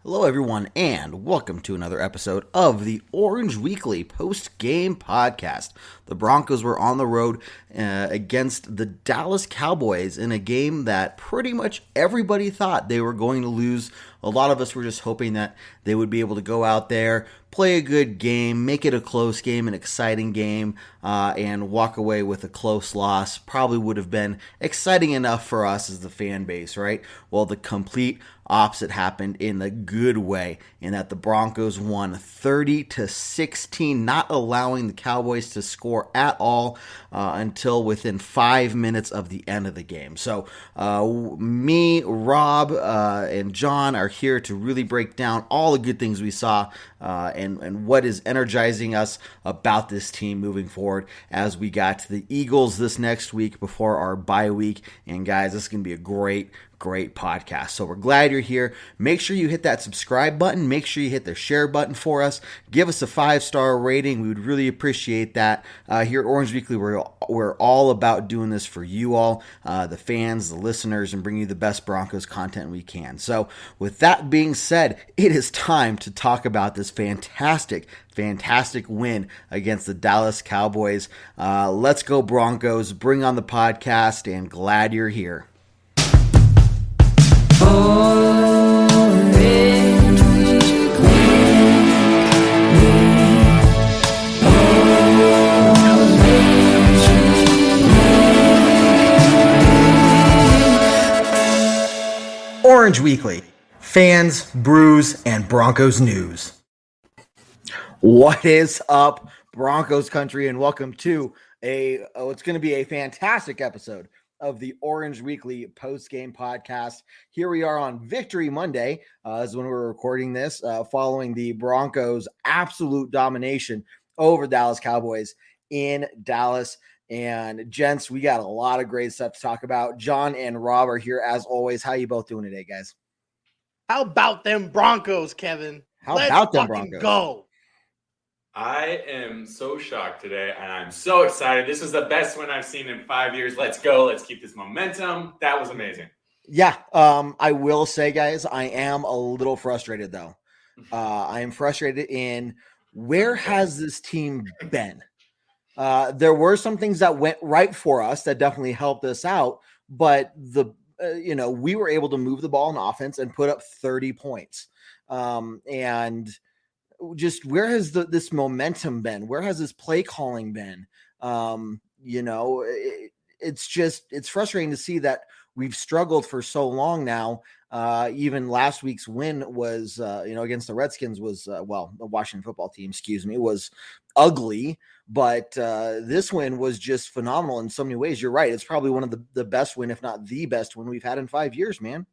Hello, everyone, and welcome to another episode of the Orange Weekly post-game podcast. The Broncos were on the road against the Dallas Cowboys in a game that pretty much everybody thought they were going to lose. A lot of us were just hoping that they would be able to go out there, play a good game, make it a close game, an exciting game, and walk away with a close loss. Probably would have been exciting enough for us as the fan base, right? Well, the complete opposite happened in the good way, in that the Broncos won 30-16, not allowing the Cowboys to score at all until within 5 minutes of the end of the game. So me, Rob, and John are here to really break down all the good things we saw and what is energizing us about this team moving forward as we got to the Eagles this next week before our bye week. And guys, this is going to be a great podcast. So we're glad you're here. Make sure you hit that subscribe button. Make sure you hit the share button for us. Give us a 5-star rating. We would really appreciate that. Here at Orange Weekly, we're all about doing this for you all, the fans, the listeners, and bringing you the best Broncos content we can. So with that being said, it is time to talk about this fantastic win against the Dallas Cowboys. Let's go Broncos. Bring on the podcast, and glad you're here. Orange Weekly, fans, brews, and Broncos news. What is up, Broncos country, and welcome to it's going to be a fantastic episode of the Orange Weekly post-game podcast. Here we are on Victory Monday, is when we're recording this, following the Broncos' absolute domination over Dallas Cowboys in Dallas. And gents, we got a lot of great stuff to talk about. John and Rob are here as always. How you both doing today, guys? How about them Broncos, Kevin? Let's about them Broncos? Go. I am so shocked today, and I'm so excited. This is the best win I've seen in 5 years. Let's go. Let's keep this momentum. That was amazing. Yeah, I will say, guys, I am a little frustrated, though. I am frustrated in where has this team been? There were some things that went right for us that definitely helped us out, but we were able to move the ball in offense and put up 30 points. And just where has this momentum been? Where has this play calling been? It's frustrating to see that we've struggled for so long now. Even last week's win was, against the Redskins was, the Washington football team, was ugly. But this win was just phenomenal in so many ways. You're right. It's probably one of the best win, if not the best win we've had in 5 years, man.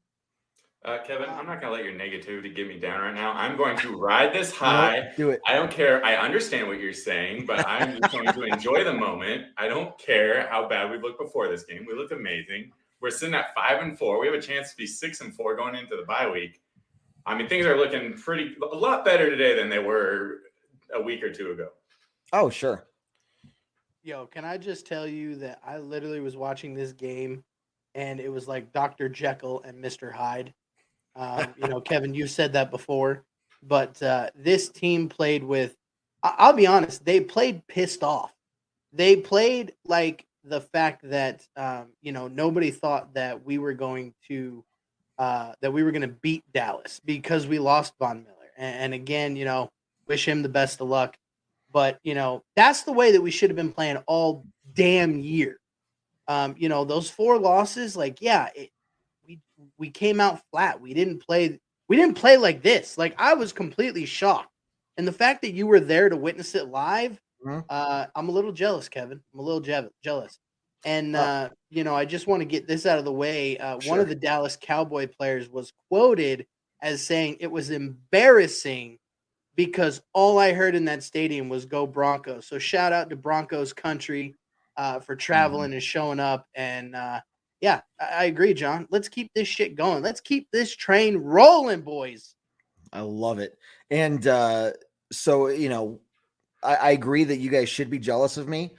Kevin, I'm not going to let your negativity get me down right now. I'm going to ride this high. No, do it. I don't care. I understand what you're saying, but I'm just going to enjoy the moment. I don't care how bad we looked before this game. We looked amazing. We're sitting at 5-4. We have a chance to be 6-4 going into the bye week. I mean, things are looking a lot better today than they were a week or two ago. Oh, sure. Yo, can I just tell you that I literally was watching this game, and it was like Dr. Jekyll and Mr. Hyde. Kevin, you've said that before, but this team played with, I'll be honest, they played pissed off. They played like the fact that, nobody thought that we were going to beat Dallas because we lost Von Miller. And again, wish him the best of luck. But, that's the way that we should have been playing all damn year. Those 4 losses, we came out flat. We didn't play like this. Like, I was completely shocked. And the fact that you were there to witness it live, I'm a little jealous, Kevin. I'm a little jealous. And, I just want to get this out of the way. Sure. One of the Dallas Cowboy players was quoted as saying it was embarrassing because all I heard in that stadium was "Go Broncos." So shout out to Broncos country for traveling and showing up. And I agree, John. Let's keep this shit going. Let's keep this train rolling, boys. I love it. And I agree that you guys should be jealous of me.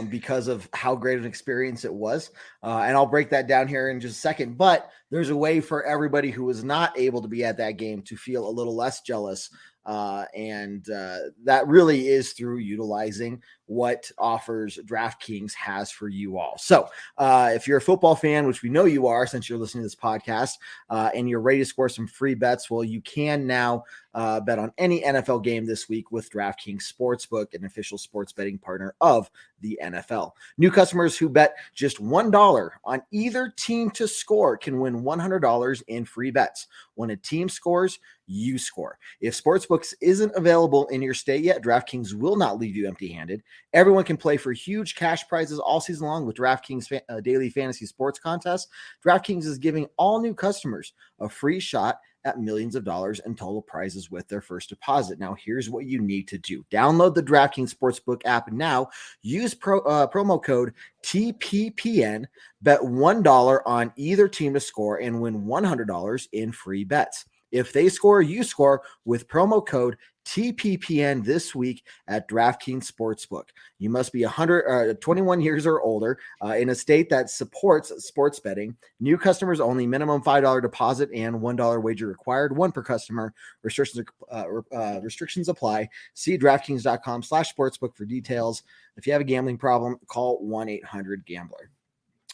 because of how great an experience it was. And I'll break that down here in just a second. But there's a way for everybody who was not able to be at that game to feel a little less jealous. And that really is through utilizing what offers DraftKings has for you all. So if you're a football fan, which we know you are since you're listening to this podcast, and you're ready to score some free bets, well, you can now bet on any NFL game this week with DraftKings Sportsbook, an official sports betting partner of the NFL. New customers who bet just $1 on either team to score can win $100 in free bets. When a team scores, you score. If Sportsbooks isn't available in your state yet, DraftKings will not leave you empty-handed. Everyone can play for huge cash prizes all season long with DraftKings Daily Fantasy Sports Contest. DraftKings is giving all new customers a free shot at millions of dollars in total prizes with their first deposit. Now, here's what you need to do. Download the DraftKings Sportsbook app now. Use promo code TPPN. Bet $1 on either team to score and win $100 in free bets. If they score, you score with promo code TPPN this week at DraftKings Sportsbook. You must be 21 years or older in a state that supports sports betting. New customers only. Minimum $5 deposit and $1 wager required. One per customer. Restrictions apply. See DraftKings.com/sportsbook for details. If you have a gambling problem, call 1-800-GAMBLER.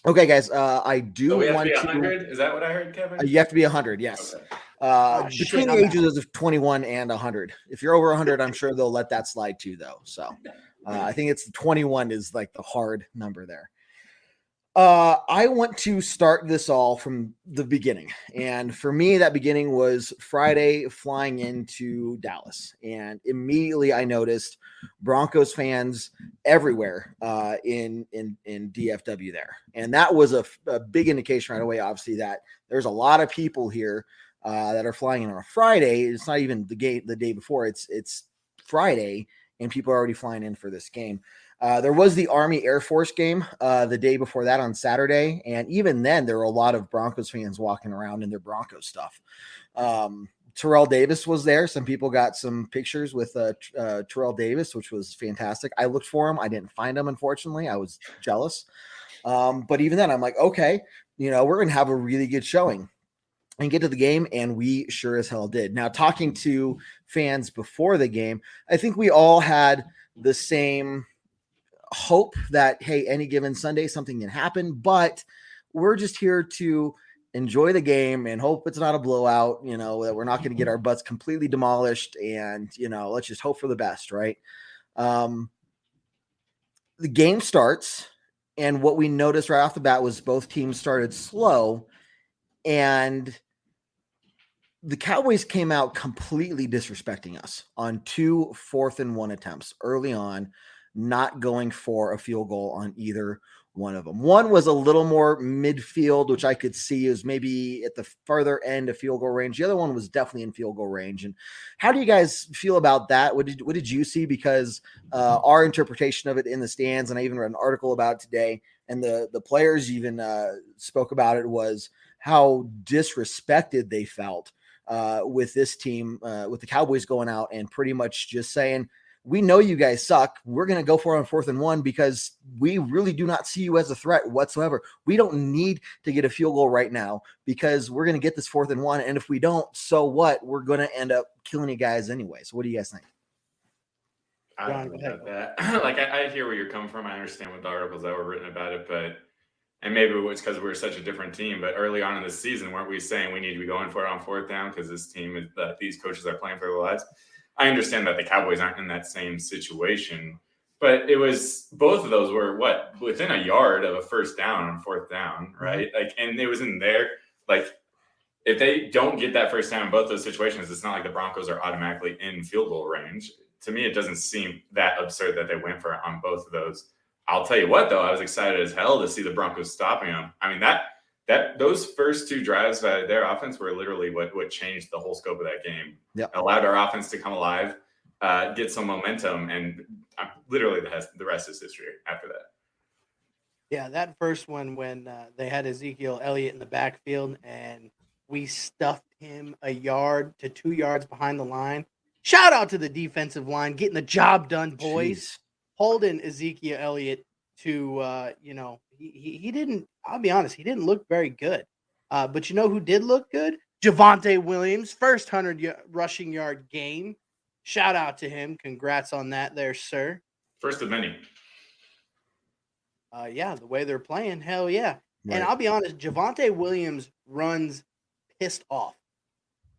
Okay, guys, I do so we have want to be 100. Is that what I heard, Kevin? You have to be 100, yes. Okay. Between the ages of 21 and 100. If you're over 100, I'm sure they'll let that slide too, though. So I think it's 21 is like the hard number there. I want to start this all from the beginning. And for me, that beginning was Friday flying into Dallas. And immediately I noticed Broncos fans everywhere in DFW there. And that was a big indication right away, obviously, that there's a lot of people here that are flying in on a Friday. It's not even the day before. It's Friday, and people are already flying in for this game. There was the Army Air Force game the day before that on Saturday. And even then, there were a lot of Broncos fans walking around in their Broncos stuff. Terrell Davis was there. Some people got some pictures with Terrell Davis, which was fantastic. I looked for him. I didn't find him, unfortunately. I was jealous. But even then, I'm like, okay, we're going to have a really good showing and get to the game, and we sure as hell did. Now, talking to fans before the game, I think we all had the same hope that, hey, any given Sunday, something can happen, but we're just here to enjoy the game and hope it's not a blowout, that we're not going to get our butts completely demolished, and, let's just hope for the best, right? The game starts, and what we noticed right off the bat was both teams started slow, and the Cowboys came out completely disrespecting us on 2 4th-and-1 attempts early on, not going for a field goal on either one of them. One was a little more midfield, which I could see is maybe at the further end of field goal range. The other one was definitely in field goal range. And how do you guys feel about that? What did you see? Because our interpretation of it in the stands, and I even read an article about it today, and the players even spoke about it, was how disrespected they felt with this team, with the Cowboys going out and pretty much just saying, we know you guys suck. We're going to go for it on 4th-and-1 because we really do not see you as a threat whatsoever. We don't need to get a field goal right now because we're going to get this 4th-and-1. And if we don't, so what? We're going to end up killing you guys anyway. So what do you guys think? I don't know about that. Like, I hear where you're coming from. I understand what the articles that were written about it, and maybe it's because we're such a different team. But early on in the season, weren't we saying we need to be going for it on 4th down because this team, these coaches are playing for their lives? I understand that the Cowboys aren't in that same situation, but it was both of those were within a yard of a 1st down on 4th down, right? Like, and it was in there. Like, if they don't get that 1st down in both those situations, it's not like the Broncos are automatically in field goal range. To me, it doesn't seem that absurd that they went for it on both of those. I'll tell you what, though, I was excited as hell to see the Broncos stopping them. I mean, those first 2 drives by their offense were literally what changed the whole scope of that game. Yep. Allowed our offense to come alive, get some momentum, and literally the rest is history after that. Yeah, that first one when they had Ezekiel Elliott in the backfield and we stuffed him a yard to 2 yards behind the line. Shout out to the defensive line getting the job done, boys. Jeez. Holding Ezekiel Elliott to, he didn't, I'll be honest, he didn't look very good. But you know who did look good? Javonte Williams, first 100 rushing yard game. Shout out to him. Congrats on that there, sir. First of many. Yeah, the way they're playing, hell yeah. Right. And I'll be honest, Javonte Williams runs pissed off.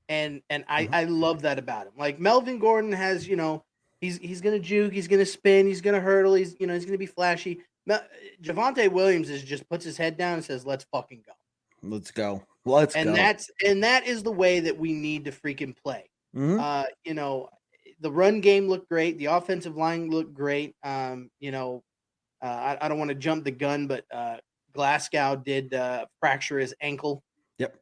And I love that about him. Like Melvin Gordon has, he's gonna juke, he's gonna spin, he's gonna hurdle, he's gonna be flashy. Javonte Williams just puts his head down and says, "Let's fucking go. Let's go. That is the way that we need to freaking play. The run game looked great, the offensive line looked great. I don't want to jump the gun, but Glasgow did fracture his ankle. Yep.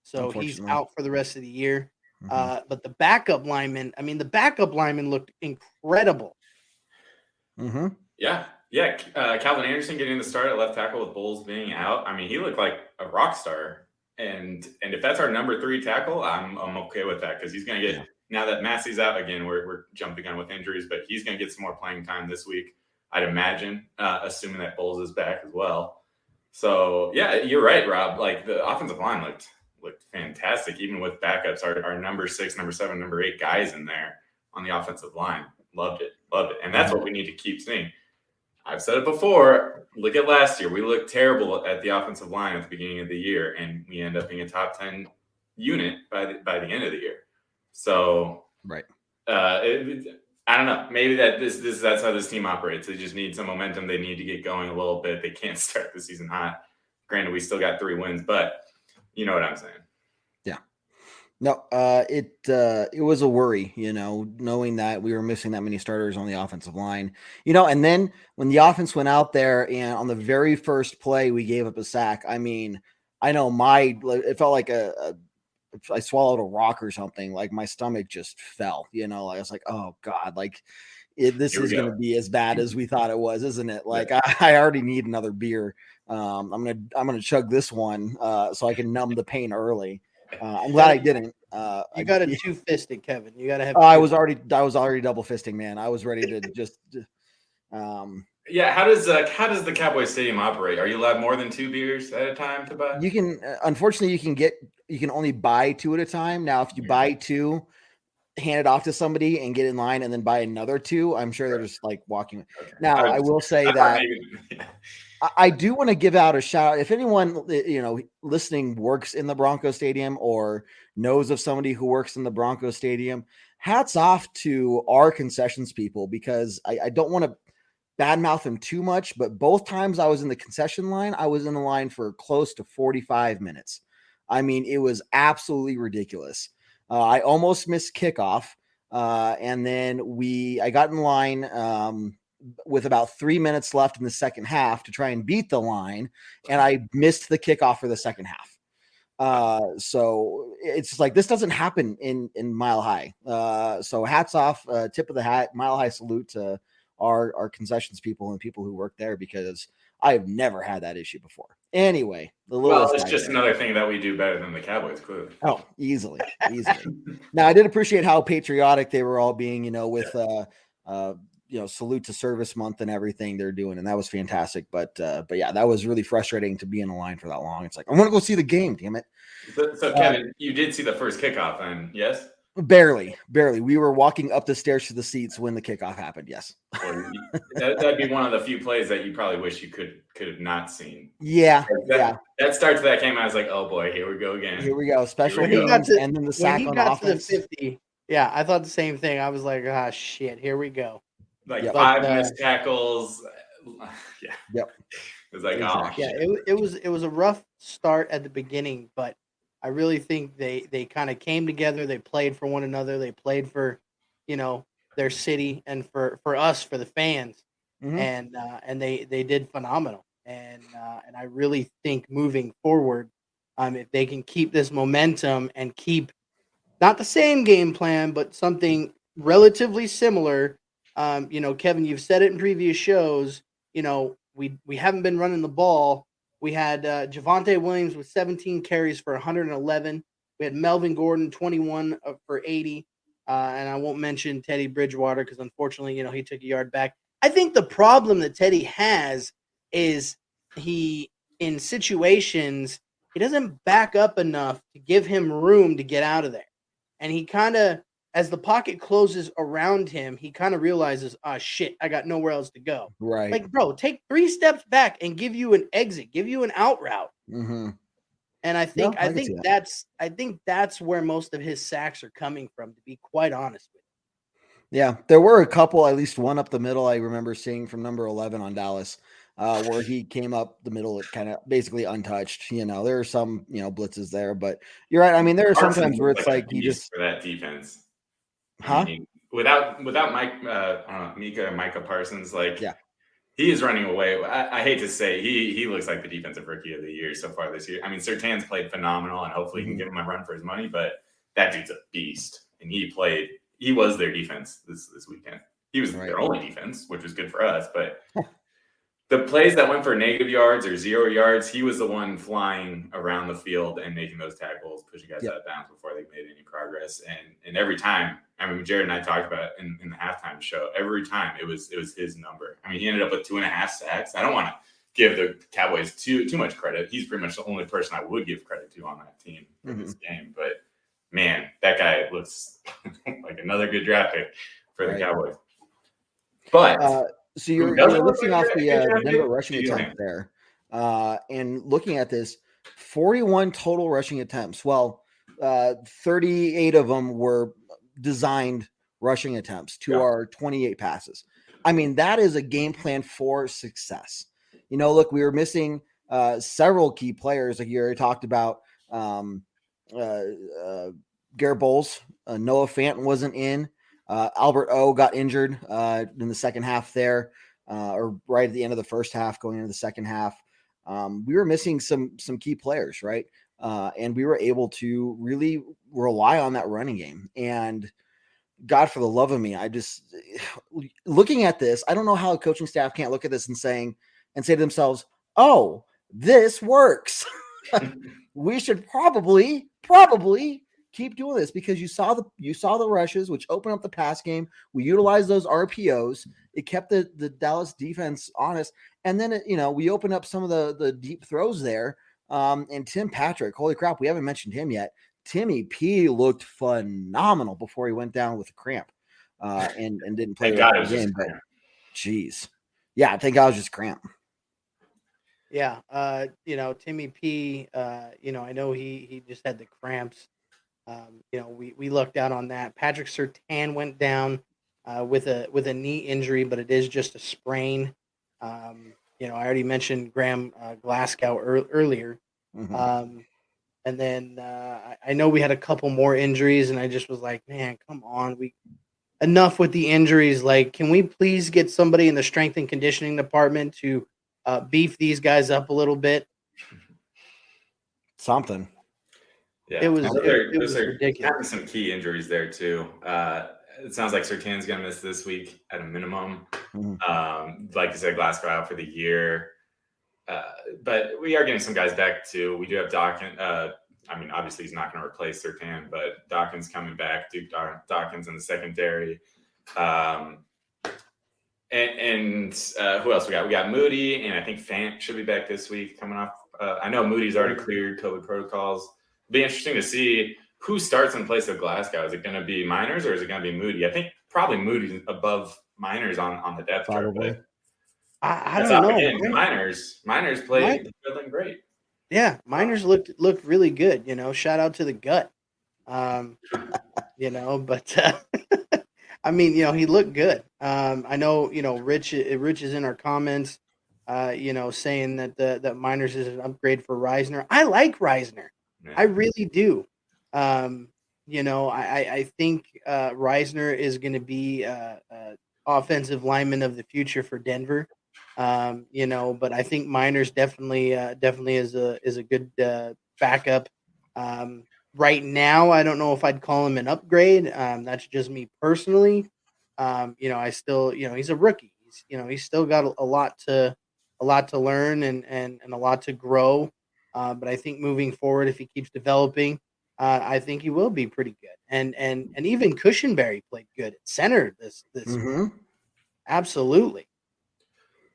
So he's out for the rest of the year. But the backup lineman looked incredible. Yeah. Calvin Anderson getting the start at left tackle with Bowles being out. I mean, he looked like a rock star. And if that's our number 3 tackle, I'm okay with that because he's going to get now that Massey's out again. We're jumping on with injuries, but he's going to get some more playing time this week, I'd imagine, assuming that Bowles is back as well. So yeah, you're right, Rob. Like the offensive line looked fantastic, even with backups. Our number 6, number 7, number 8 guys in there on the offensive line. Loved it. And that's what we need to keep seeing. I've said it before. Look at last year. We looked terrible at the offensive line at the beginning of the year, and we end up being a top 10 unit by the end of the year. So, right. I don't know. Maybe that's how this team operates. They just need some momentum. They need to get going a little bit. They can't start the season hot. Granted, we still got 3 wins, but you know what I'm saying. Yeah. No, it was a worry, knowing that we were missing that many starters on the offensive line, and then when the offense went out there and on the very first play, we gave up a sack. I mean, I know it felt like I swallowed a rock or something. Like my stomach just fell, I was like, oh God, like this is going to be as bad as we thought it was, isn't it? Like I already need another beer. I'm going to chug this one so I can numb the pain early. I'm glad I didn't. You got it 2-fisted, Kevin. You got to have. I was already double fisting, man. I was ready to just. Yeah, how does the Cowboys Stadium operate? Are you allowed more than 2 beers at a time to buy? You can. Unfortunately, you can only buy 2 at a time. Now, if you buy 2, hand it off to somebody and get in line, and then buy another 2, I'm sure they're just like walking. Okay. Now, I will say that. I do want to give out a shout out. If anyone, listening works in the Bronco Stadium or knows of somebody who works in the Bronco Stadium, hats off to our concessions people, because I don't want to badmouth them too much, but both times I was in the concession line, I was in the line for close to 45 minutes. I mean, it was absolutely ridiculous. I almost missed kickoff. And then I got in line, with about 3 minutes left in the second half to try and beat the line, and I missed the kickoff for the second half. So it's just like, this doesn't happen in Mile High. So hats off, tip of the hat, Mile High salute to our concessions people and people who work there, because I've never had that issue before. Anyway, it's just another thing that we do better than the Cowboys, clearly. Oh, easily. Now, I did appreciate how patriotic they were all being, with salute to service month and everything they're doing. And that was fantastic. But yeah, that was really frustrating to be in a line for that long. It's like, I want to go see the game, damn it. So Kevin, you did see the first kickoff then, yes? Barely. We were walking up the stairs to the seats when the kickoff happened. Yes. That'd be one of the few plays that you probably wish you could have not seen. Yeah. That start to that game, I was like, oh boy, here we go again. Here we go. Special hands and then the sack on offense. To the 50. Yeah, I thought the same thing. I was like, shit, here we go. Like 5 missed tackles. Yeah. Yep. It was like, exactly. It was a rough start at the beginning, but I really think they kind of came together. They played for one another. They played for, their city and for us, for the fans. Mm-hmm. And they did phenomenal. And I really think moving forward, if they can keep this momentum and keep not the same game plan, but something relatively similar. Kevin, you've said it in previous shows. We haven't been running the ball. We had Javonte Williams with 17 carries for 111. We had Melvin Gordon 21 for 80. And I won't mention Teddy Bridgewater because unfortunately, he took a yard back. I think the problem that Teddy has is in situations, he doesn't back up enough to give him room to get out of there. And he kind of, as the pocket closes around him, he kind of realizes, oh, shit, I got nowhere else to go. Right. Like, bro, take 3 steps back and give you an exit, give you an out route. Mm-hmm. And I think that. I think that's where most of his sacks are coming from, to be quite honest with you. Yeah, there were a couple, at least one up the middle I remember seeing from number 11 on Dallas, where he came up the middle kind of basically untouched. There are some, blitzes there, but you're right. I mean, there are sometimes where it's like he just for that defense. Huh? I mean, without Mike, I don't know, Micah Parsons, yeah. He is running away. I hate to say he looks like the defensive rookie of the year so far this year. I mean, Surtain's played phenomenal, and hopefully he can give him a run for his money. But that dude's a beast, and he was their defense this weekend. He was their only defense, which was good for us. But the plays that went for negative yards or 0 yards, he was the one flying around the field and making those tackles, pushing guys out of bounds before they made any progress. And every time, I mean, Jared and I talked about it in the halftime show. Every time it was his number. I mean, he ended up with 2.5 sacks. I don't want to give the Cowboys too much credit. He's pretty much the only person I would give credit to on that team for this game. But man, that guy looks like another good draft pick for the Cowboys. But so you're looking off the Denver rushing attempt there, and looking at this, 41 total rushing attempts. Well, 38 of them were designed rushing attempts to our 28 passes. I mean, that is a game plan for success. Look, we were missing several key players. Like you already talked about, Garrett Bowles, Noah Fant wasn't in. Albert O got injured in the second half there, or right at the end of the first half, going into the second half. We were missing some key players, right? And we were able to really rely on that running game. And God, for the love of me, I just looking at this, I don't know how a coaching staff can't look at this and say to themselves, "Oh, this works." We should probably keep doing this, because you saw the rushes, which opened up the pass game. We utilized those RPOs. It kept the Dallas defense honest. And then, we opened up some of the deep throws there. And Tim Patrick, holy crap, we haven't mentioned him yet. Timmy P looked phenomenal before he went down with a cramp and didn't play the game. But geez. Yeah, thank God it was just cramp. Yeah. Timmy P, I know he just had the cramps. We lucked out on that. Patrick Surtain went down with a knee injury, but it is just a sprain. I already mentioned Graham Glasgow earlier. Mm-hmm. And then I know we had a couple more injuries, and I just was like, man, come on. Enough with the injuries. Like, can we please get somebody in the strength and conditioning department to beef these guys up a little bit? Something. Yeah, it was ridiculous. Some key injuries there too. It sounds like Surtain's going to miss this week at a minimum. Mm-hmm. Like you said, Glasgow out for the year. But we are getting some guys back too. We do have Dawkins. Obviously he's not going to replace Surtain, but Dawkins coming back. Duke Dawkins in the secondary. And who else we got? We got Moody, and I think Fant should be back this week coming off. I know Moody's already cleared COVID protocols. It'll be interesting to see who starts in place of Glasgow. Is it going to be Miners or is it going to be Moody? I think probably Moody's above Miners on the depth chart. But I don't know. Again, Miners played feeling great. Yeah, Miners looked really good. Shout out to the gut. But he looked good. I know, Rich is in our comments, saying that Miners is an upgrade for Reisner. I like Reisner. Yeah. I really do. I think Reisner is going to be offensive lineman of the future for Denver. But I think Miners definitely is a good backup. Right now, I don't know if I'd call him an upgrade. That's just me personally. I still, he's a rookie. He's still got a lot to learn and a lot to grow. But I think moving forward, if he keeps developing, I think he will be pretty good. And even Cushenberry played good at center this mm-hmm. Absolutely.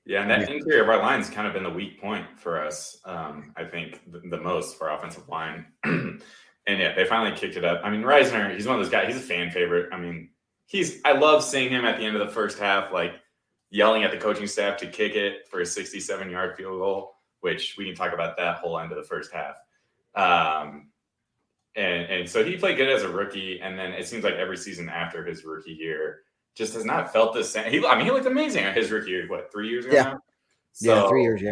Yeah, and that interior of our line's kind of been the weak point for us. I think the most for our offensive line. And yeah, they finally kicked it up. I mean, Reisner, he's one of those guys. He's a fan favorite. I mean, I love seeing him at the end of the first half, like yelling at the coaching staff to kick it for a 67-yard field goal, which we can talk about that whole end of the first half. And so he played good as a rookie, and then it seems like every season after his rookie year just has not felt the same. He looked amazing at his rookie year, 3 years ago now? So, 3 years,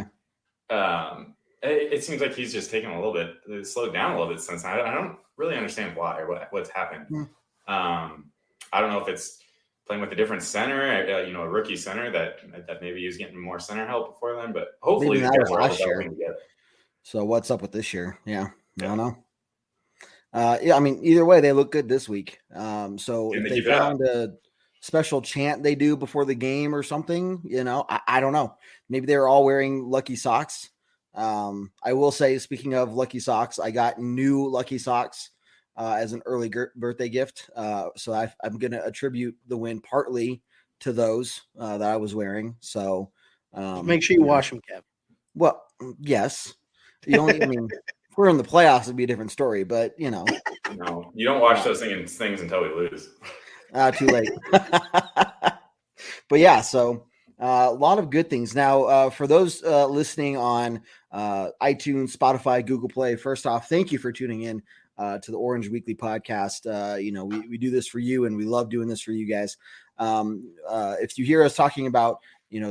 it seems like he's just taken a little bit, slowed down a little bit since. I don't really understand why or what's happened. I don't know if it's playing with a different center, a rookie center that maybe he was getting more center help before then, but hopefully maybe these that guys was are all last year. developing together. So what's up with this year? Yeah. I don't know. I mean, either way, they look good this week. So if they found a special chant they do before the game or something, I don't know. Maybe they're all wearing lucky socks. I will say, speaking of lucky socks, I got new lucky socks as an early birthday gift. So I'm going to attribute the win partly to those that I was wearing. So make sure you wash them, Kev. Well, yes. I mean, if we're in the playoffs, it'd be a different story, but No, you don't watch those things until we lose. Too late. But yeah, so a lot of good things. Now, for those listening on iTunes, Spotify, Google Play, first off, thank you for tuning in to the Orange Weekly podcast. We do this for you, and we love doing this for you guys. If you hear us talking about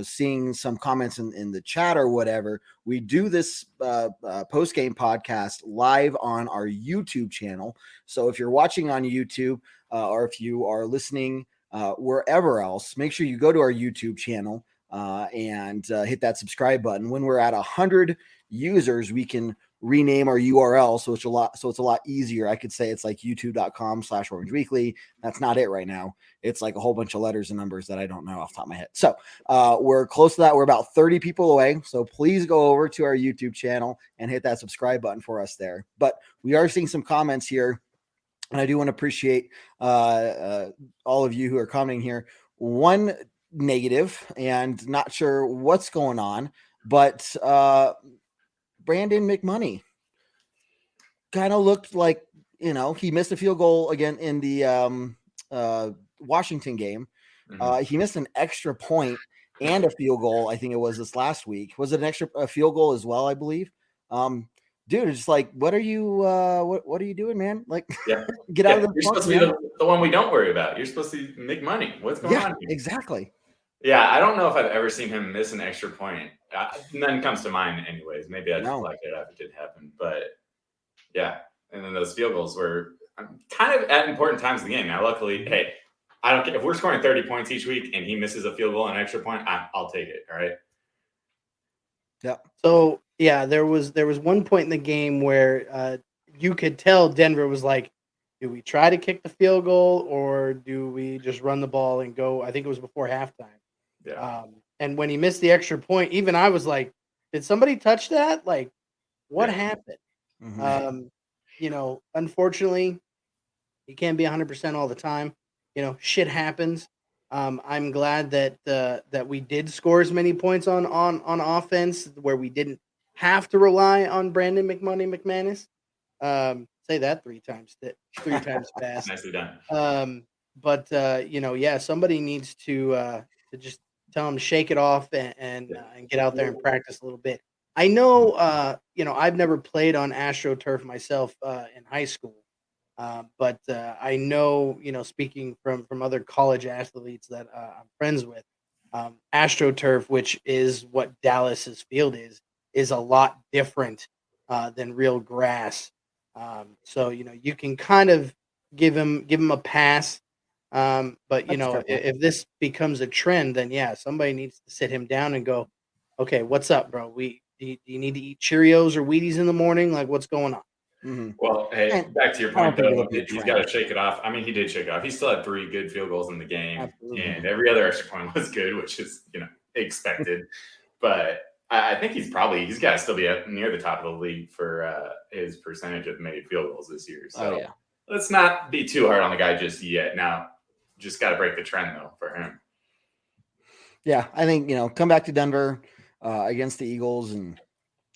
seeing some comments in the chat or whatever, we do this post-game podcast live on our YouTube channel. So if you're watching on YouTube or if you are listening wherever else, make sure you go to our YouTube channel and hit that subscribe button. When we're at 100 users, we can rename our URL. So it's a lot easier. I could say it's like youtube.com/Orange Weekly. That's not it right now. It's like a whole bunch of letters and numbers that I don't know off the top of my head. So we're close to that. We're about 30 people away. So please go over to our YouTube channel and hit that subscribe button for us there. But we are seeing some comments here, and I do want to appreciate all of you who are commenting here. One negative, and not sure what's going on, but Brandon McMoney kind of looked like, he missed a field goal again in the Washington game. He missed an extra point and a field goal. I think it was this last week. Was it a field goal as well? I believe. Dude, it's just like, what are you doing, man? Like, get out of the. You're supposed to be the one we don't worry about. You're supposed to make money. What's going on here? Exactly. Yeah, I don't know if I've ever seen him miss an extra point. None comes to mind, anyways. Maybe I just blacked it out if it did happen. But yeah, and then those field goals were kind of at important times of the game. Now, luckily, hey, I don't care if we're scoring 30 points each week and he misses a field goal and an extra point. I'll take it. All right. Yeah. So yeah, there was one point in the game where you could tell Denver was like, do we try to kick the field goal or do we just run the ball and go? I think it was before halftime. Yeah. And when he missed the extra point, even I was like, did somebody touch that? Like, what happened? Unfortunately, you can't be 100% all the time. Shit happens. I'm glad that we did score as many points on offense where we didn't have to rely on Brandon McManus. Say that three times fast. Nicely done. But somebody needs to just tell him to shake it off and get out there and practice a little bit. I know, I've never played on AstroTurf myself in high school, but I know, speaking from other college athletes that I'm friends with, AstroTurf, which is what Dallas's field is a lot different than real grass. So you can kind of give him a pass. But if this becomes a trend, then somebody needs to sit him down and go, okay, what's up, bro? Do you need to eat Cheerios or Wheaties in the morning? Like, what's going on? Mm-hmm. Well, hey, back to your point, though, he's got to shake it off. I mean, he did shake it off. He still had 3 good field goals in the game. Absolutely. And every other extra point was good, which is, expected. But I think he's got to still be near the top of the league for his percentage of made field goals this year. So let's not be too hard on the guy just yet. Now, just got to break the trend, though, for him. Yeah, I think, come back to Denver against the Eagles and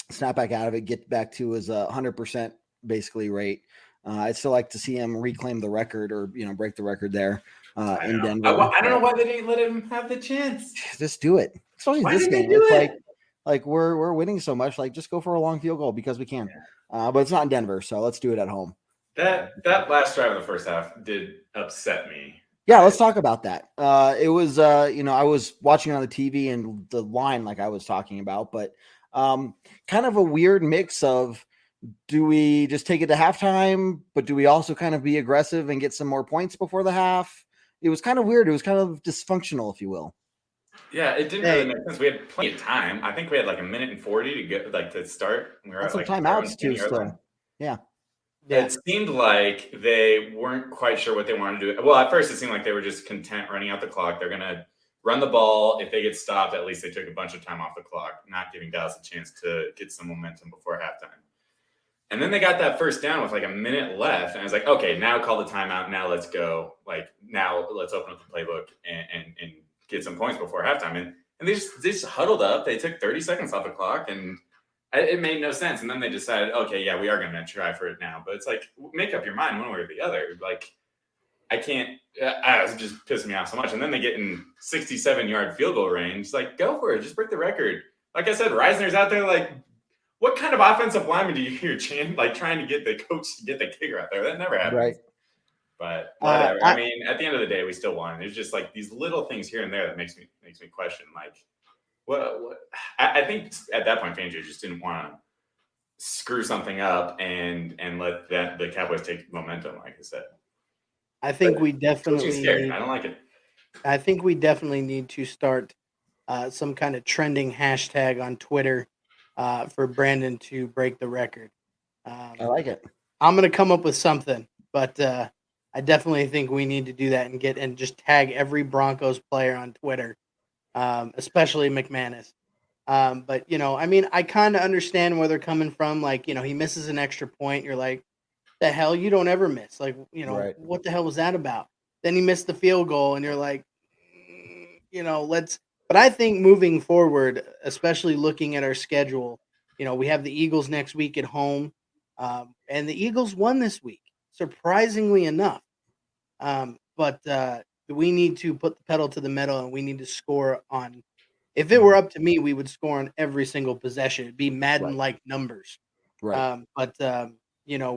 snap back out of it, get back to his 100% basically rate. I'd still like to see him reclaim the record or, break the record there in Denver. I don't know why they didn't let him have the chance. Just do it. Especially this game. It's like we're winning so much. Like, just go for a long field goal because we can. But it's not in Denver, so let's do it at home. That last drive in the first half did upset me. Yeah, let's talk about that. It was, I was watching on the TV and the line like I was talking about, but kind of a weird mix of, do we just take it to halftime, but do we also kind of be aggressive and get some more points before the half? It was kind of weird. It was kind of dysfunctional, if you will. Yeah, it didn't really make sense. We had plenty of time. I think we had like 1:40 to get to start. We were at some like timeouts too. Still, yeah. It seemed like they weren't quite sure what they wanted to do. Well, at first it seemed like they were just content running out the clock. They're gonna run the ball. If they get stopped, at least they took a bunch of time off the clock, not giving Dallas a chance to get some momentum before halftime. And then they got that first down with like a minute left. And I was like, okay, now call the timeout. Now let's go. Like, now let's open up the playbook and get some points before halftime. And they just huddled up. They took 30 seconds off the clock, and it made no sense. And then they decided, okay, yeah, we are going to try for it now. But it's like, make up your mind one way or the other. Like, I can't, it was just pissing me off so much. And then they get in 67-yard field goal range. Like, go for it. Just break the record. Like I said, Reisner's out there like, what kind of offensive lineman do you hear trying to get the coach to get the kicker out there? That never happens. Right. But whatever. I mean, at the end of the day, we still won. There's just like these little things here and there that makes me question, like, what? I think at that point, Fangio just didn't want to screw something up and let the Cowboys take momentum, like I said. I think we definitely. I don't like it. I think we definitely need to start some kind of trending hashtag on Twitter for Brandon to break the record. I like it. I'm going to come up with something, but I definitely think we need to do that and just tag every Broncos player on Twitter, especially McManus. But, I mean, I kind of understand where they're coming from. Like, he misses an extra point. You're like, the hell, you don't ever miss. Like, right. What the hell was that about? Then he missed the field goal, and you're like, let's. But I think moving forward, especially looking at our schedule, we have the Eagles next week at home, and the Eagles won this week, surprisingly enough. But we need to put the pedal to the metal, and we need to score on. If it were up to me, we would score on every single possession. It'd be Madden-like numbers. Right. But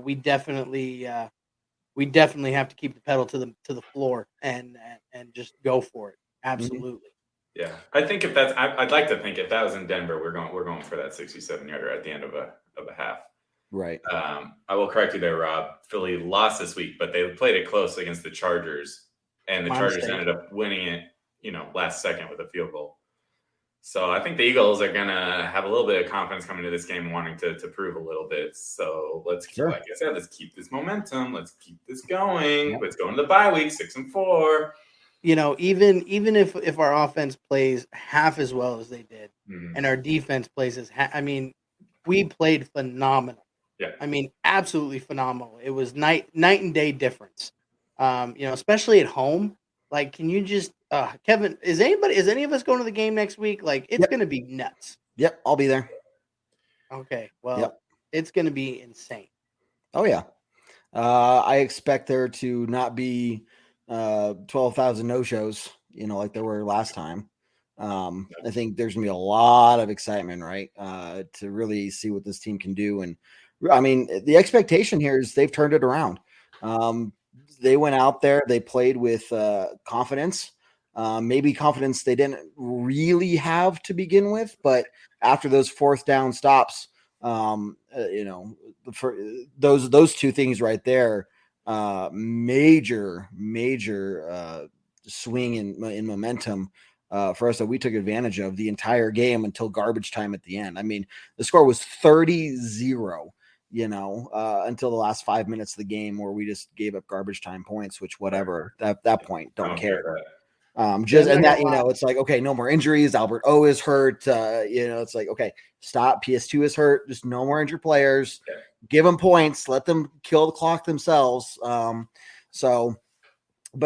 we definitely have to keep the pedal to the floor and just go for it. Absolutely. Mm-hmm. Yeah, I think I'd like to think if that was in Denver, we're going for that 67-yarder at the end of a half. Right. I will correct you there, Rob. Philly lost this week, but they played it close against the Chargers, and the Chargers ended up winning it, last second with a field goal. So I think the Eagles are gonna have a little bit of confidence coming to this game, wanting to prove a little bit. So let's like I said, let's keep this momentum. Let's keep this going. Yep. Let's go into the bye week 6-4. Even if our offense plays half as well as they did, mm-hmm. and our defense plays we played phenomenal. Yeah. I mean, absolutely phenomenal. It was night and day difference. Especially at home. Like, can you just Kevin, is any of us going to the game next week? Like, it's going to be nuts. Yep, I'll be there. Okay, well, It's going to be insane. Oh yeah. I expect there to not be 12,000 no-shows, like there were last time. I think there's gonna be a lot of excitement, right? To really see what this team can do. And I mean, the expectation here is they've turned it around. They went out there, they played with confidence, maybe confidence they didn't really have to begin with, but after those fourth down stops, for those two things right there, major swing in momentum for us that we took advantage of the entire game until garbage time at the end. I mean, the score was 30-0, until the last 5 minutes of the game where we just gave up garbage time points, which whatever at that point, don't care. It's like, okay, no more injuries. Albert O is hurt. It's like, okay, stop. PS2 is hurt. Just no more injured players. Yeah. Give them points. Let them kill the clock themselves. But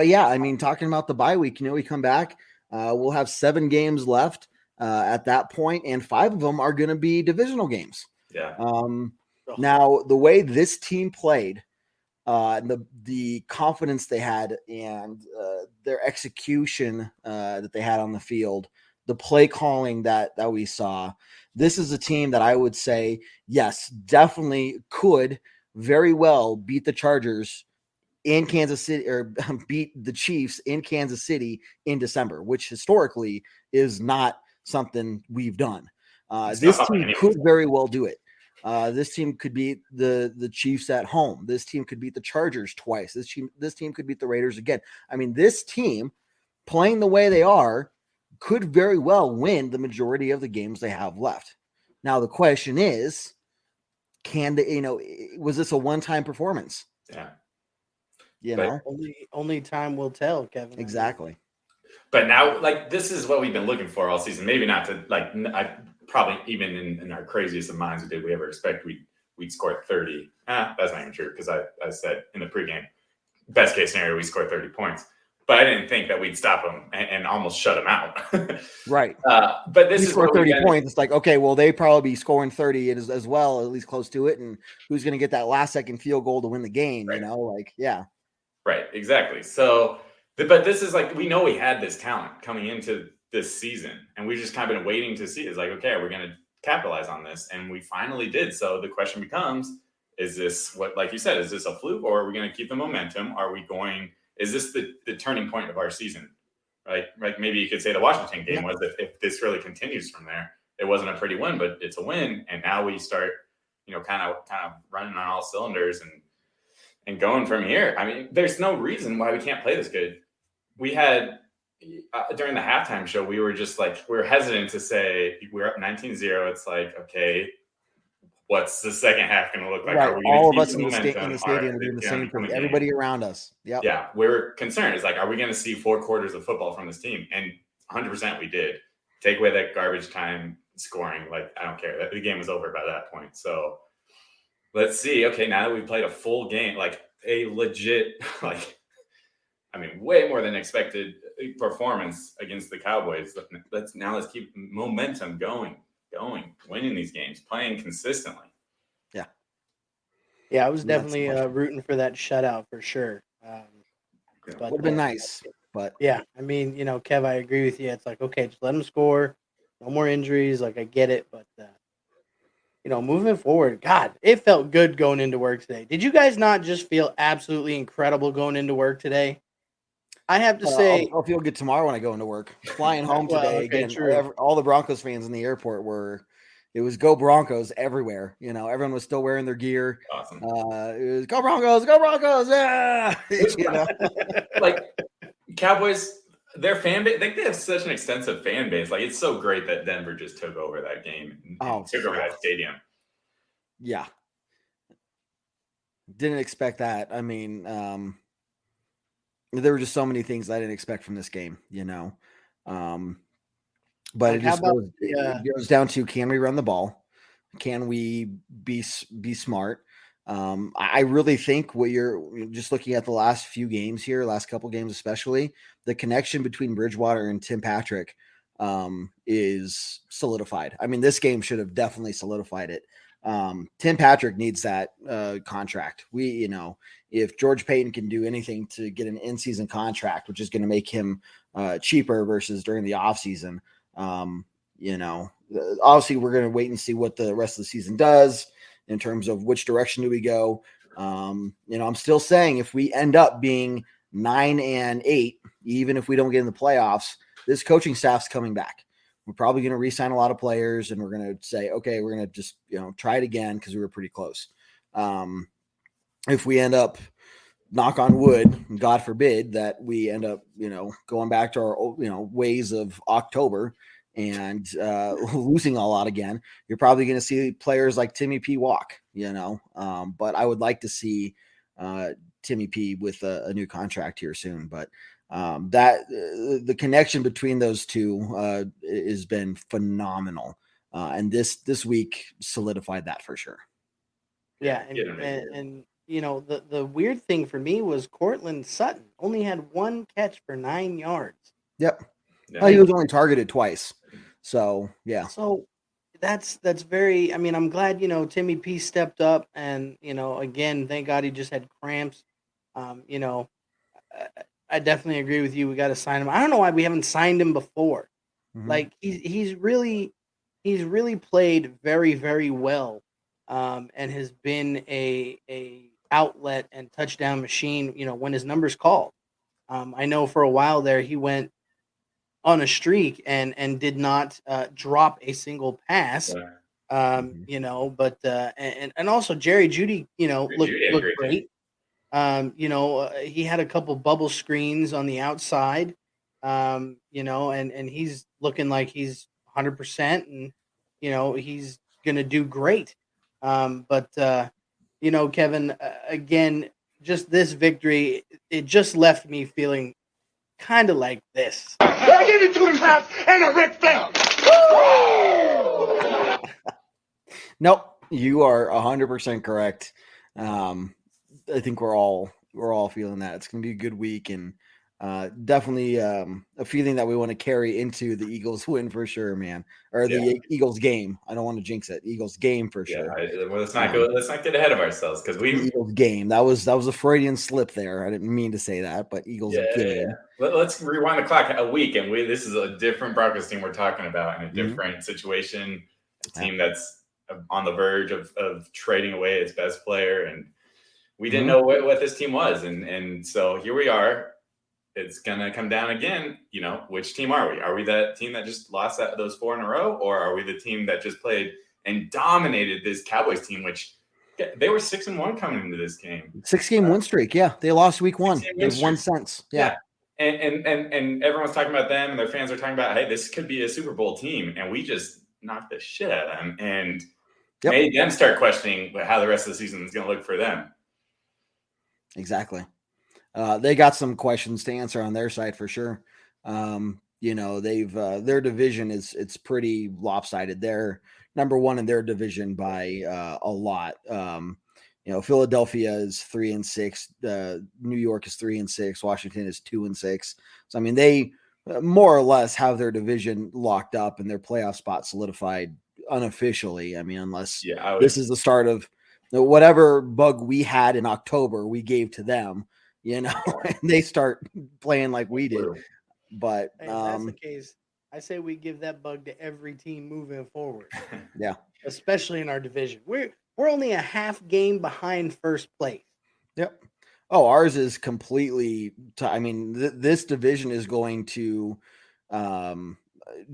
yeah, I mean, talking about the bye week, we come back. We'll have 7 games left at that point, and 5 of them are going to be divisional games. Yeah. Now, the way this team played, the confidence they had, and their execution that they had on the field, the play calling that we saw, this is a team that I would say, yes, definitely could very well beat the Chargers in Kansas City, or beat the Chiefs in Kansas City in December, which historically is not something we've done. This team could very well do it. This team could beat the Chiefs at home. This team could beat the Chargers twice. This team could beat the Raiders again. I mean, this team playing the way they are could very well win the majority of the games they have left. Now, the question is, can they, was this a one-time performance? Yeah. Only time will tell, Kevin. Exactly. But now, this is what we've been looking for all season. Maybe not to, I probably even in our craziest of minds, did we ever expect we'd score 30? That's not even true, because I said in the pregame, best case scenario, we score 30 points. But I didn't think that we'd stop them and almost shut them out. Right. But this is score 30 points. It's like, okay, well, they probably be scoring 30 as well, at least close to it. And who's going to get that last second field goal to win the game? Right. Yeah. Right. Exactly. So, but this is we know we had this talent coming into this season, and we just kind of been waiting to see. It's like, okay, we're going to capitalize on this. And we finally did. So the question becomes, is this like you said, is this a fluke, or are we going to keep the momentum? Is this the turning point of our season? Right? Like maybe you could say the Washington game was, if this really continues from there. It wasn't a pretty win, but it's a win. And now we start, kind of running on all cylinders and going from here. I mean, there's no reason why we can't play this good. We had, during the halftime show, we were just we were hesitant to say we're up 19-0. It's like, okay, what's the second half going to look like? Right. Are we all of us in the stadium are doing the same thing. Everybody around us. Yep. Yeah. We're concerned. It's like, are we going to see 4 quarters of football from this team? And 100% we did. Take away that garbage time scoring. I don't care. The game was over by that point. So let's see. Okay. Now that we've played a full game, a legit, way more than expected performance against the Cowboys. Let's keep momentum going, winning these games, playing consistently. Yeah, I was definitely rooting for that shutout for sure. Would have been nice, but yeah, I mean, Kev, I agree with you. It's like, okay, just let them score, no more injuries. I get it, but moving forward, God, it felt good going into work today. Did you guys not just feel absolutely incredible going into work today? I have to say, I'll feel good tomorrow when I go into work. Flying home today, all the Broncos fans in the airport it was go Broncos everywhere. Everyone was still wearing their gear. Awesome. It was go Broncos, yeah. Cowboys, their fan base, they have such an extensive fan base. It's so great that Denver just took over that game and took over that stadium. Yeah. Didn't expect that. I mean, there were just so many things I didn't expect from this game, but it just goes down to, can we run the ball? Can we be smart? I really think what you're just looking at the last few games here, last couple games especially, the connection between Bridgewater and Tim Patrick is solidified. I mean, this game should have definitely solidified it. Tim Patrick needs that contract. If George Payton can do anything to get an in-season contract, which is going to make him cheaper versus during the offseason, obviously we're going to wait and see what the rest of the season does in terms of which direction do we go. I'm still saying if we end up being 9-8, even if we don't get in the playoffs, this coaching staff's coming back. We're probably going to re-sign a lot of players, and we're going to say, okay, we're going to just, try it again because we were pretty close. If we end up, knock on wood, God forbid, that we end up, going back to our, ways of October and losing a lot again, you're probably going to see players like Timmy P walk, but I would like to see Timmy P with a new contract here soon. But that the connection between those two has been phenomenal. And this week solidified that for sure. Yeah. And the weird thing for me was Cortland Sutton only had 1 catch for 9 yards. Yep. Yeah. He was only targeted twice. So, yeah. So that's very. I mean, I'm glad Timmy P stepped up, and again, thank God he just had cramps. Um, you know, I, I definitely agree with you. We got to sign him. I don't know why we haven't signed him before. Mhm. Like he's really played very, very well, and has been a outlet and touchdown machine. When his number's called. I know for a while there he went on a streak and did not drop a single pass. Yeah. Mhm. But and also Jerry Judy, Judy had a looked great game. great. He had a couple bubble screens on the outside, and he's looking like he's 100%, and he's gonna do great. But Kevin, again, just this victory, it just left me feeling kind of like this. I give you 2 claps and a Ric Flair. Nope, you are 100% correct. I think we're all feeling that it's going to be a good week, and definitely a feeling that we want to carry into the Eagles win for sure, man, or the Eagles game. I don't want to jinx it. Eagles game for sure. Well, let's not get ahead of ourselves because we Eagles game. That was a Freudian slip there. I didn't mean to say that, but Eagles game. Yeah. Let's rewind the clock a week, and this is a different Broncos team we're talking about in a different situation. A team that's on the verge of trading away its best player, and we didn't know what this team was, and so here we are. It's gonna come down again. Which team are we? Are we that team that just lost those 4 in a row, or are we the team that just played and dominated this Cowboys team, which they were 6-1 coming into this game? 6-game win streak. Yeah, they lost week 1. They've won since. Yeah. And everyone's talking about them, and their fans are talking about, hey, this could be a Super Bowl team, and we just knocked the shit out of them and made them start questioning how the rest of the season is going to look for them. Exactly. They got some questions to answer on their side for sure. They've their division it's pretty lopsided. They're number 1 in their division by a lot. Philadelphia is 3-6. New York is 3-6. Washington is 2-6. So I mean, they more or less have their division locked up and their playoff spot solidified unofficially. I mean, unless this is the start of whatever bug we had in October, we gave to them. And they start playing like we did. But if that's the case, I say we give that bug to every team moving forward. Yeah, especially in our division. We're only a half game behind first place. Yep. Oh, ours is completely. This division is going to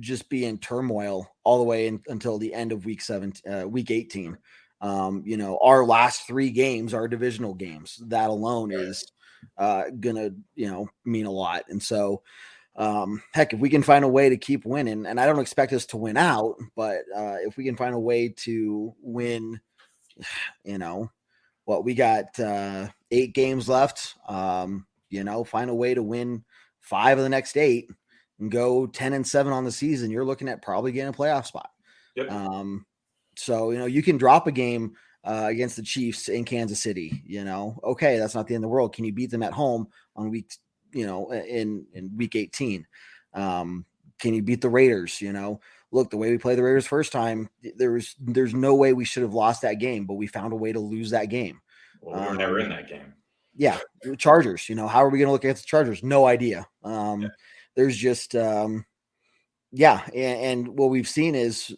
just be in turmoil all the way until the end of week 18. Our last 3 games are divisional games. That alone is gonna mean a lot. And so heck, if we can find a way to keep winning, and I don't expect us to win out, but if we can find a way to win, we got 8 games left, find a way to win 5 of the next 8 and go 10-7 on the season, you're looking at probably getting a playoff spot. Yep. So you can drop a game against the Chiefs in Kansas City. Okay, that's not the end of the world. Can you beat them at home on week, in week 18? Can you beat the Raiders? Look, the way we played the Raiders first time, there's no way we should have lost that game, but we found a way to lose that game. Well, we were never in that game. Yeah, Chargers. How are we going to look at the Chargers? No idea. There's just and what we've seen is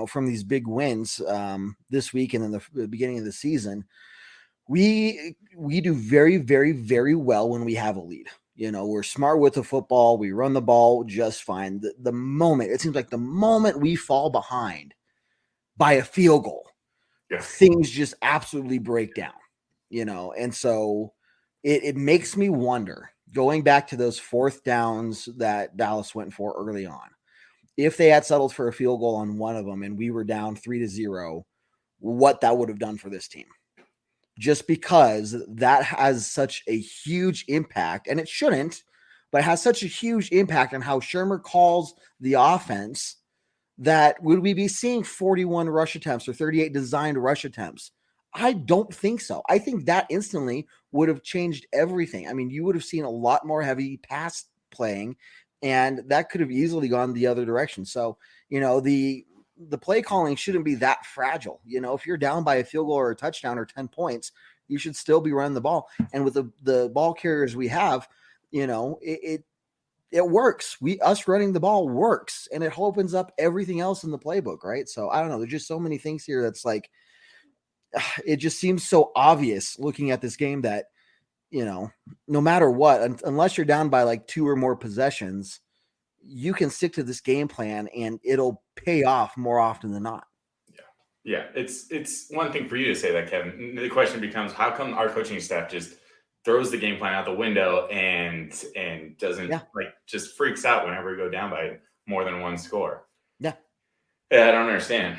from these big wins this week and then the beginning of the season, we do very, very, very well when we have a lead. We're smart with the football. We run the ball just fine. The moment, it seems like the moment we fall behind by a field goal, things just absolutely break down, and so it makes me wonder, going back to those 4th downs that Dallas went for early on, if they had settled for a field goal on one of them and we were down 3-0, what that would have done for this team. Just because that has such a huge impact, and it shouldn't, but it has such a huge impact on how Shermer calls the offense, that would we be seeing 41 rush attempts or 38 designed rush attempts? I don't think so. I think that instantly would have changed everything. I mean, you would have seen a lot more heavy pass playing, and that could have easily gone the other direction. So, the play calling shouldn't be that fragile. If you're down by a field goal or a touchdown or 10 points, you should still be running the ball. And with the ball carriers we have, it works. Us running the ball works, and it opens up everything else in the playbook, right? So I don't know. There's just so many things here that's like, it just seems so obvious looking at this game that, no matter what, unless you're down by like 2 or more possessions, you can stick to this game plan and it'll pay off more often than not. Yeah. It's one thing for you to say that, Kevin. The question becomes, how come our coaching staff just throws the game plan out the window and doesn't just freaks out whenever we go down by more than one score? Yeah, I don't understand.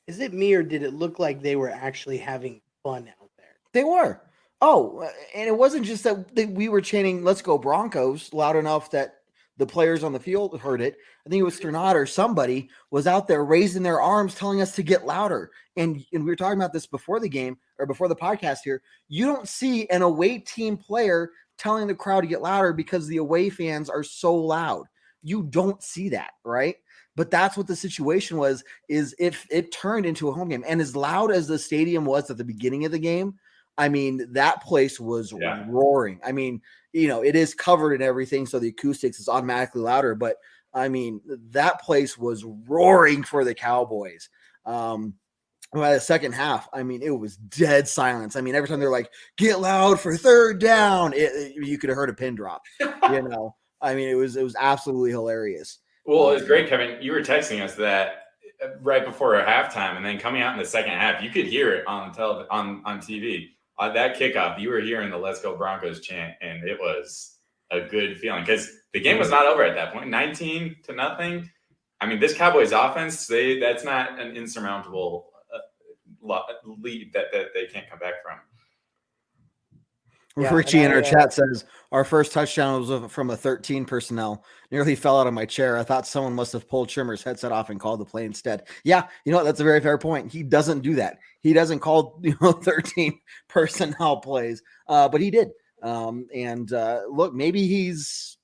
Is it me, or did it look like they were actually having fun out there? They were. Oh, and it wasn't just that we were chanting, "Let's go Broncos," loud enough that the players on the field heard it. I think it was Sternad or somebody was out there raising their arms, telling us to get louder. And we were talking about this before the game or before the podcast here. You don't see an away team player telling the crowd to get louder because the away fans are so loud. You don't see that, right? But that's what the situation was, is if it turned into a home game. And as loud as the stadium was at the beginning of the game, I mean, that place was roaring. I mean, it is covered and everything, so the acoustics is automatically louder. But, I mean, that place was roaring for the Cowboys. By the second half, I mean, it was dead silence. I mean, every time they're like, get loud for third down, you could have heard a pin drop. I mean, it was absolutely hilarious. Well, it's great, Kevin. You were texting us that right before our halftime, and then coming out in the second half, you could hear it on TV. On that kickoff, you were hearing the "Let's Go Broncos" chant, and it was a good feeling because the game was not over at that point, 19-0. I mean, this Cowboys offense, that's not an insurmountable lead that they can't come back from. Richie in our chat says, our first touchdown was from a 13 personnel. Nearly fell out of my chair. I thought someone must have pulled Trimmer's headset off and called the play instead. Yeah, that's a very fair point. He doesn't do that. He doesn't call 13 personnel plays, but he did. Look, maybe he's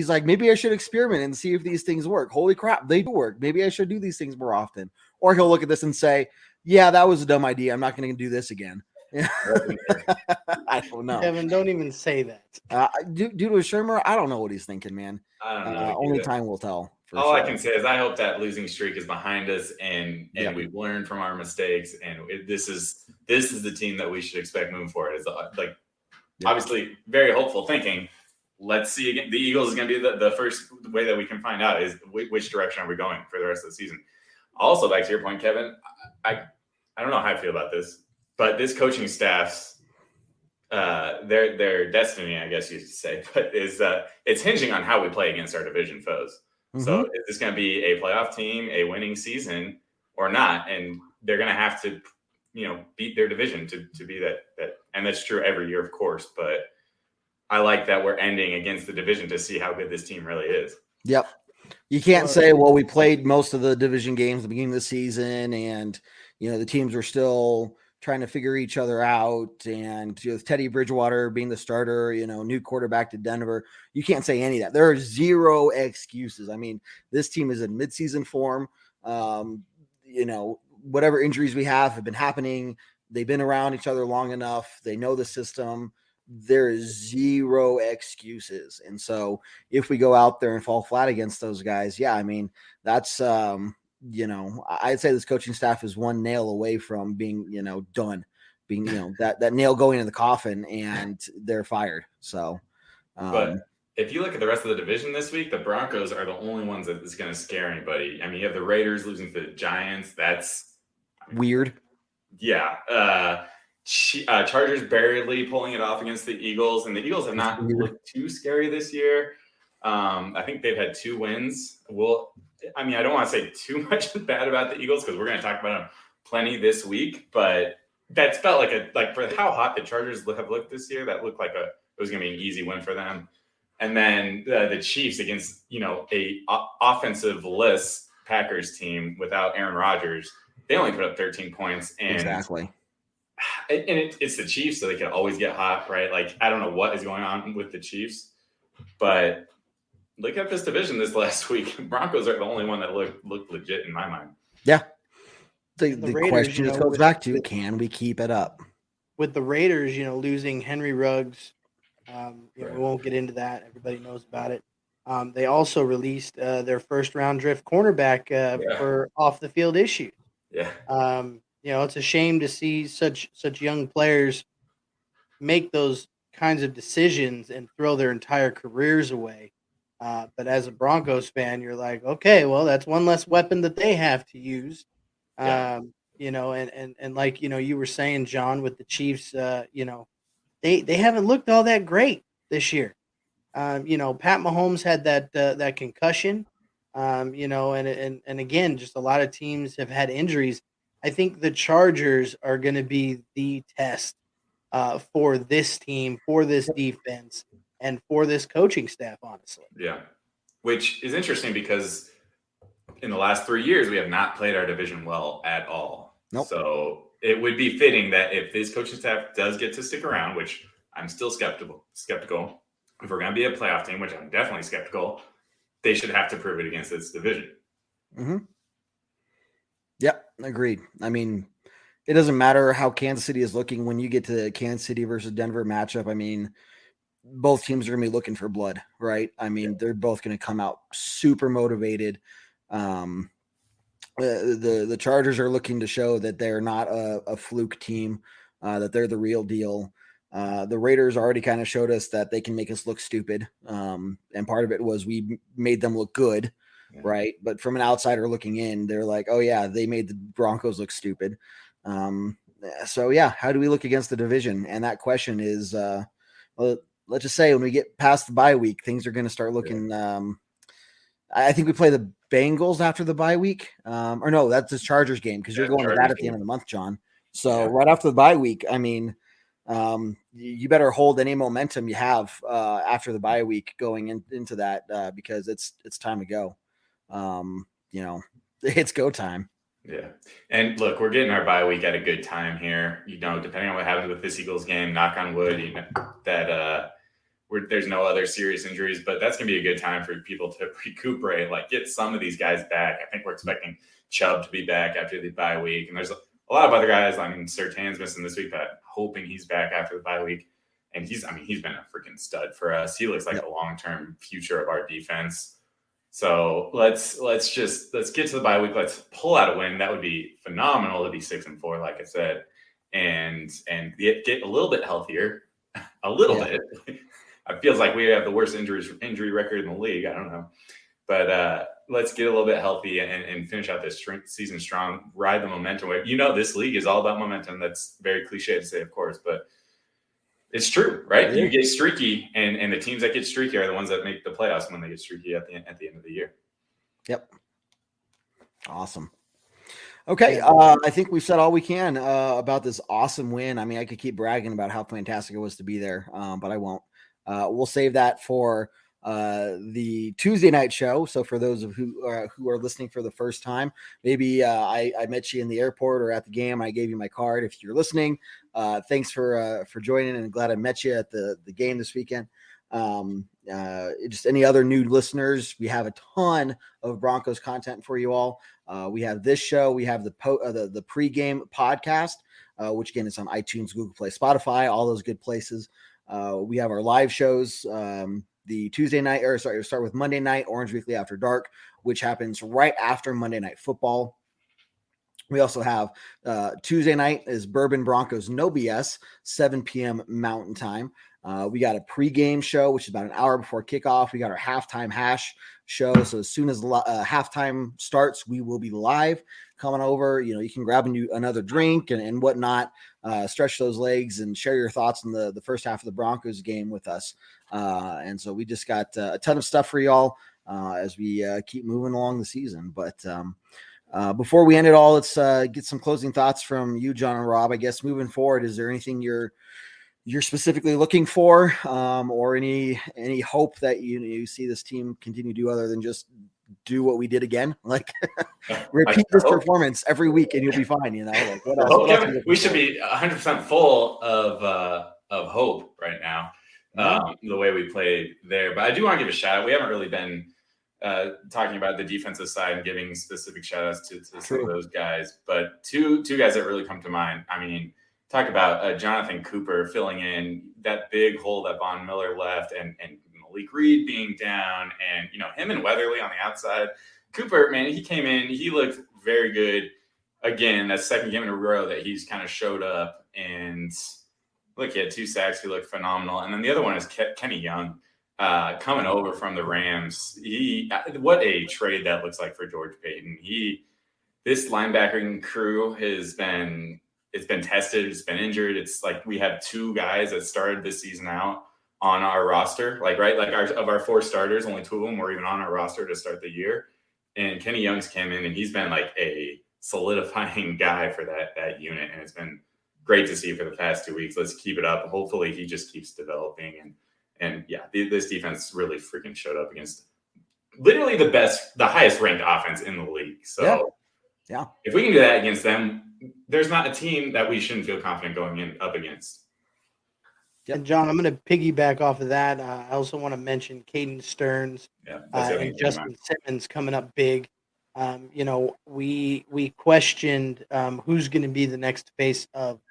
like, maybe I should experiment and see if these things work. Holy crap, they do work. Maybe I should do these things more often. Or he'll look at this and say, yeah, that was a dumb idea. I'm not going to do this again. I don't know. Kevin, don't even say that. Due to a Shermer, I don't know what he's thinking, man. I don't know. Only time will tell. All I can say is I hope that losing streak is behind us, and we've learned from our mistakes, and this is the team that we should expect moving forward. It's obviously very hopeful thinking. Let's see again. The Eagles is going to be the first way that we can find out is which direction are we going for the rest of the season. Also, back to your point, Kevin, I don't know how I feel about this. But this coaching staff's their destiny, I guess you could say, but it's hinging on how we play against our division foes. Mm-hmm. So is this going to be a playoff team, a winning season, or not? And they're going to have to, beat their division to be that. And that's true every year, of course. But I like that we're ending against the division to see how good this team really is. Yep. You can't say, well, we played most of the division games at the beginning of the season, and the teams were still trying to figure each other out, and with Teddy Bridgewater being the starter, new quarterback to Denver, you can't say any of that. There are zero excuses. I mean, this team is in midseason form. Whatever injuries we have been happening. They've been around each other long enough. They know the system. There is zero excuses. And so if we go out there and fall flat against those guys, I mean, that's, I'd say this coaching staff is one nail away from being, done, being, that nail going in the coffin, and they're fired. So, but if you look at the rest of the division this week, the Broncos are the only ones that is going to scare anybody. I mean, you have the Raiders losing to the Giants. That's weird. Yeah. Chargers barely pulling it off against the Eagles, and the Eagles have not looked too scary this year. I think they've had 2 wins. I don't want to say too much bad about the Eagles because we're going to talk about them plenty this week, but that's felt like for how hot the Chargers have looked this year, that looked like it was going to be an easy win for them. And then the Chiefs against, a offensive-less Packers team without Aaron Rodgers, they only put up 13 points. And exactly. And it's the Chiefs, so they can always get hot, right? Like, I don't know what is going on with the Chiefs, but look at this division this last week. Broncos are the only one that looked legit in my mind. Yeah. The The Raiders, question you just know, goes back to, can we keep it up? with the Raiders, you know, losing Henry Ruggs. We Right. won't get into that. Everybody knows about it. They also released their first round draft cornerback for off the field issues. Yeah. It's a shame to see such young players make those kinds of decisions and throw their entire careers away. But as a Broncos fan, you're like, okay, well, that's one less weapon that they have to use. Yeah. And like, you were saying, John, with the Chiefs, they haven't looked all that great this year. Pat Mahomes had that concussion, and again, just a lot of teams have had injuries. I think the Chargers are going to be the test for this team, for this defense, and for this coaching staff, honestly. Yeah. Which is interesting because in the last 3 years, we have not played our division well at all. Nope. So it would be fitting that if this coaching staff does get to stick around, which I'm still skeptical, if we're going to be a playoff team, which I'm definitely skeptical, they should have to prove it against this division. Mm-hmm. Yep, agreed. I mean, it doesn't matter how Kansas City is looking when you get to Kansas City versus Denver matchup. I mean, both teams are going to be looking for blood, right? I mean, they're both going to come out super motivated. The Chargers are looking to show that they're not a fluke team, that they're the real deal. The Raiders already kind of showed us that they can make us look stupid. And part of it was we made them look good, right? But from an outsider looking in, they're like, oh yeah, they made the Broncos look stupid. So yeah, how do we look against the division? And that question is, well, let's just say when we get past the bye week, things are going to start looking. I think we play the Bengals after the bye week, or no, that's the Chargers game because you're going to that at the end of the month, John. So right after the bye week, I mean, you better hold any momentum you have after the bye week going into that because it's time to go. It's go time. Yeah. And look, we're getting our bye week at a good time here. Depending on what happens with this Eagles game, knock on wood, that there's no other serious injuries, but that's going to be a good time for people to recuperate, like get some of these guys back. I think we're expecting Chubb to be back after the bye week. And there's a lot of other guys. I mean, Surtain's missing this week, but I'm hoping he's back after the bye week. And he's been a freaking stud for us. He looks like the long-term future of our defense. So let's get to the bye week. Let's pull out a win. That would be phenomenal to be 6-4, like I said, and get a little bit healthier, a little bit. It feels like we have the worst injury record in the league. I don't know, but let's get a little bit healthy and finish out this season strong. Ride the momentum wave. This league is all about momentum. That's very cliche to say, of course, but it's true, right? Yeah. You get streaky, and the teams that get streaky are the ones that make the playoffs when they get streaky at the end of the year. Yep. Awesome. Okay, I think we've said all we can about this awesome win. I mean, I could keep bragging about how fantastic it was to be there, but I won't. We'll save that for the Tuesday night show. So for those of who are listening for the first time, maybe I met you in the airport or at the game. I gave you my card. If you're listening, thanks for joining, and glad I met you at the game this weekend. Just any other new listeners, we have a ton of Broncos content for you all. We have this show. We have the pregame podcast, which again is on iTunes, Google Play, Spotify, all those good places. We have our live shows. The Tuesday night, start with Monday night, Orange Weekly After Dark, which happens right after Monday Night Football. We also have Tuesday night is Bourbon Broncos No BS, 7 p.m. Mountain Time. We got a pregame show, which is about an hour before kickoff. We got our halftime hash show. So as soon as halftime starts, we will be live coming over. You can grab another drink and whatnot, stretch those legs and share your thoughts on the first half of the Broncos game with us. And so we just got a ton of stuff for y'all as we keep moving along the season. But before we end it all, let's get some closing thoughts from you, John and Rob. I guess moving forward, is there anything you're specifically looking for, or any hope that you see this team continue to do other than just do what we did again? Like repeat this performance every week and you'll be fine. Like what else? We should be 100% full of hope right now. the way we played there. But I do want to give a shout out. We haven't really been talking about the defensive side and giving specific shout outs to some of those guys. But two guys that really come to mind. I mean, talk about Jonathan Cooper filling in that big hole that Von Miller left, and Malik Reed being down, and him and Weatherly on the outside. Cooper, man, he came in, he looked very good. Again, that second game in a row that he's kind of showed up, and look, he had 2 sacks. He looked phenomenal. And then the other one is Kenny Young coming over from the Rams. What a trade that looks like for George Payton. This linebacking crew has been tested. It's been injured. It's like we have 2 guys that started this season out on our roster. Of our 4 starters, only 2 of them were even on our roster to start the year. And Kenny Young's came in, and he's been like a solidifying guy for that unit, and it's been great to see for the past 2 weeks. Let's keep it up. Hopefully he just keeps developing, and this defense really freaking showed up against literally the highest ranked offense in the league. So if we can do that against them, there's not a team that we shouldn't feel confident going up against. And John, I'm going to piggyback off of that. I also want to mention Caden Stearns and Justin Simmons coming up big. We questioned who's going to be the next face of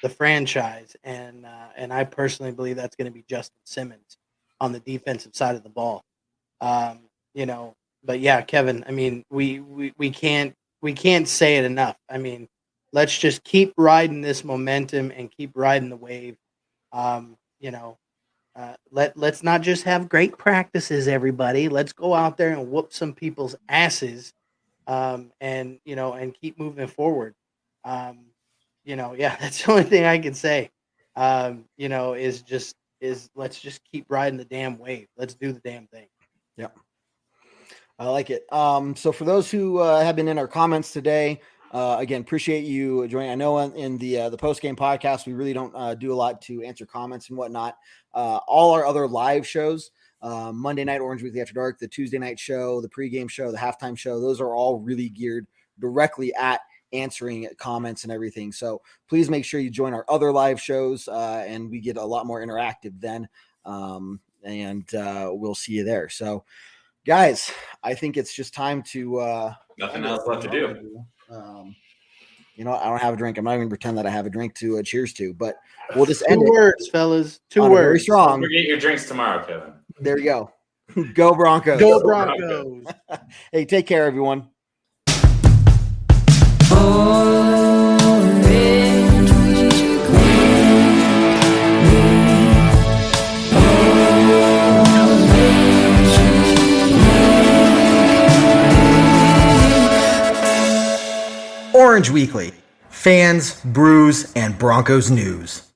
the franchise, and I personally believe that's going to be Justin Simmons on the defensive side of the ball. But yeah, Kevin, I mean, we can't say it enough. I mean, let's just keep riding this momentum and keep riding the wave. Let's not just have great practices, everybody. Let's go out there and whoop some people's asses, and keep moving forward. That's the only thing I can say. Is let's just keep riding the damn wave. Let's do the damn thing. Yep. I like it. So for those who have been in our comments today, again, appreciate you joining. I know in the post-game podcast, we really don't do a lot to answer comments and whatnot. All our other live shows, Monday night Orange Weekly After Dark, the Tuesday night show, the pregame show, the halftime show, those are all really geared directly at answering comments and everything. So please make sure you join our other live shows, and we get a lot more interactive then. And we'll see you there. So guys, I think it's just time to nothing else left to do. I don't have a drink. I'm not even gonna pretend that I have a drink to cheers to, but we'll just 2 end words, fellas. 2 words. Very strong. Don't forget your drinks tomorrow, Kevin. There you go. Go Broncos. Go Broncos. Hey, take care, everyone. Orange Weekly. Fans, brews, and Broncos news.